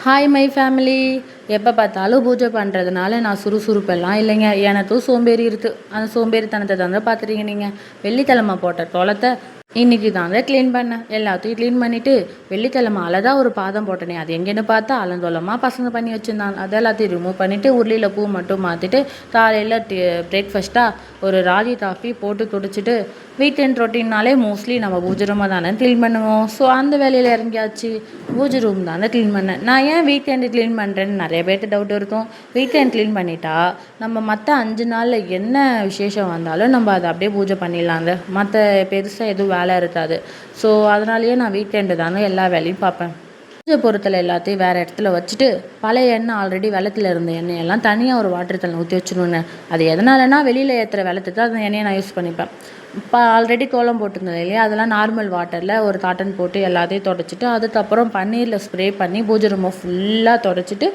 Hi my family. எப்போ பார்த்தாலும் பூஜை பண்ணுறதுனால நான் சுறுசுறுப்பெல்லாம் இல்லைங்க. எனக்கும் சோம்பேறி இருக்குது. அந்த சோம்பேறித்தனத்தை தாங்க பார்த்துட்டீங்க நீங்கள். வெள்ளிக்கிழமை போட்ட கோலத்தை இன்றைக்கி தாங்க க்ளீன் பண்ணேன். எல்லாத்தையும் க்ளீன் பண்ணிவிட்டு வெள்ளிக்கிழமை தான் ஒரு பாதம் போட்டனே, அது எங்கேன்னு பார்த்தா அலந்தோலமாக பசங்க பண்ணி வச்சுருந்தாங்க. அது எல்லாத்தையும் ரிமூவ் பண்ணிவிட்டு உருளியில் பூ மட்டும் மாற்றிட்டு காலையில் பிரேக்ஃபாஸ்ட்டாக ஒரு ராகி காஃபி போட்டு குடிச்சிட்டு வீக்கெண்ட் ரொட்டீன்னாலே மோஸ்ட்லி நம்ம பூஜை ரூமை தானே க்ளீன் பண்ணுவோம். ஸோ அந்த வேலையில் இறங்கியாச்சு. பூஜை ரூம் தானே க்ளீன் பண்ணேன். நான் ஏன் வீக்கெண்டு க்ளீன் பண்ணுறேன்னு நிறைய பேர்த்து டவுட் இருக்கும். வீக்கெண்ட் க்ளீன் பண்ணிட்டா நம்ம மற்ற 5 நாளில் என்ன விசேஷம் வந்தாலும் நம்ம அதை அப்படியே பூஜை பண்ணிடலாங்க. மற்ற பெருசாக எதுவும் வேலை இருக்காது. ஸோ அதனாலேயே நான் வீக்கெண்டு தானே எல்லா வேலையும் பார்ப்பேன். பூஜை பொருட்கள் எல்லாத்தையும் வேறு இடத்துல வச்சுட்டு பழைய எண்ணெய் ஆல்ரெடி வெள்ளத்தில் இருந்த எண்ணெயெல்லாம் தனியாக ஒரு வாட்டர் தண்ணி ஊற்றி வச்சுருவேன். அது எதனாலனா வெளியில் ஏற்றுற வெள்ளத்துக்கு அந்த எண்ணெயை நான் யூஸ் பண்ணிப்பேன். இப்போ ஆல்ரெடி கோலம் போட்டிருந்தது இல்லையா, அதெல்லாம் நார்மல் வாட்டரில் ஒரு காட்டன் போட்டு எல்லாத்தையும் தொடச்சிட்டு அதுக்கப்புறம் பன்னீரில் ஸ்ப்ரே பண்ணி பூஜை ரூமை ஃபுல்லாக தொடச்சிட்டு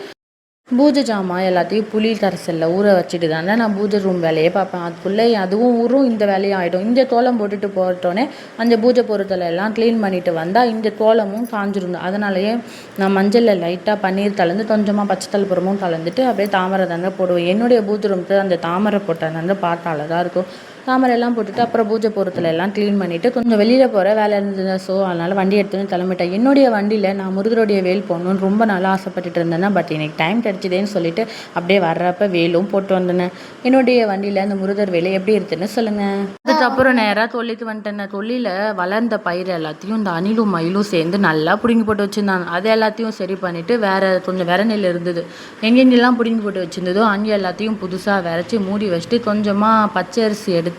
பூஜை ஜாமான் எல்லாத்தையும் புளி கரைசலில் ஊற வச்சுட்டு தானே நான் பூஜை ரூம் வேலையே பார்ப்பேன். அதுக்குள்ளே அதுவும் ஊறும், இந்த வேலையும் ஆகிடும். இந்த கோலம் போட்டுட்டு போட்டோன்னே அந்த பூஜை பொருட்களை எல்லாம் க்ளீன் பண்ணிவிட்டு வந்தால் இந்த கோலமும் காஞ்சிரும். அதனாலேயே நான் மஞ்சளில் லைட்டாக பன்னீர் கலந்து கொஞ்சமாக பச்சை தள்ளுப்புறமும் கலந்துட்டு அப்படியே தாமரை தாங்க போடுவேன். என்னுடைய பூஜை ரூமுக்கு அந்த தாமரை போட்டால் வந்து பார்த்தால தான் இருக்கும். தாமரையெல்லாம் போட்டுட்டு அப்புறம் பூஜை பொருட்களை எல்லாம் க்ளீன் பண்ணிவிட்டு கொஞ்சம் வெளியில் போகிற வேலை இருந்தது. ஸோ அதனால் வண்டி எடுத்துன்னு கிளம்பிட்டேன். என்னுடைய வண்டியில் நான் முருகருடைய வேல் போடணுன்னு ரொம்ப நல்லா ஆசைப்பட்டுட்டு இருந்தேன். பட் எனக்கு டைம் கிடச்சிதேன்னு சொல்லிட்டு அப்படியே வர்றப்ப வேலும் போட்டு வந்தேன். என்னுடைய வண்டியில் அந்த முருகர் வேலை எப்படி இருக்குன்னு சொல்லுங்கள். அதுக்கப்புறம் நேராக தொல்லிக்கு வந்துட்டேன். தொல்லியில் வளர்ந்த பயிர் எல்லாத்தையும் இந்த அணிலும் மயிலும் சேர்ந்து நல்லா பிடுங்கி போட்டு வச்சுருந்தாங்க. அது எல்லாத்தையும் சரி பண்ணிவிட்டு வேறு கொஞ்சம் விர நெல் இருந்தது. எங்கெங்கெல்லாம் பிடுங்கி போட்டு வச்சுருந்ததோ அங்கே எல்லாத்தையும் புதுசாக விரைச்சி மூடி வச்சுட்டு கொஞ்சமாக பச்சரிசி எடுத்து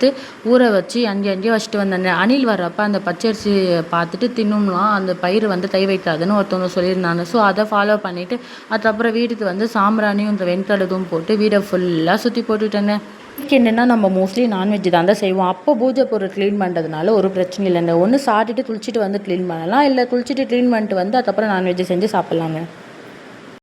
ஊற வச்சு அங்கே வச்சுட்டு வந்தேன். அணில் வர்றப்ப அந்த பச்சரிசி பார்த்துட்டு தின்னும்லாம் அந்த பயிர் வந்து கை வைக்காதுன்னு ஒருத்தவங்க சொல்லியிருந்தாங்க. ஸோ அதை ஃபாலோ பண்ணிவிட்டு அதுக்கப்புறம் வீட்டுக்கு வந்து சாம்பிராணியும் இந்த வெண்கடுதும் போட்டு வீடை ஃபுல்லாக சுற்றி போட்டுட்டேங்க. வீக்கெண்டுனா நம்ம மோஸ்ட்லி நான்வெஜ் தான் செய்வோம். அப்போ பூஜை பொருள் க்ளீன் பண்ணுறதுனால ஒரு பிரச்சனை இல்லைங்க. ஒன்று சாப்பிட்டுட்டு குளிச்சுட்டு வந்து க்ளீன் பண்ணலாம், இல்லை குளிச்சுட்டு க்ளீன் பண்ணிட்டு வந்து அதுக்கப்புறம் நான்வெஜ் செஞ்சு சாப்பிட்லாங்க.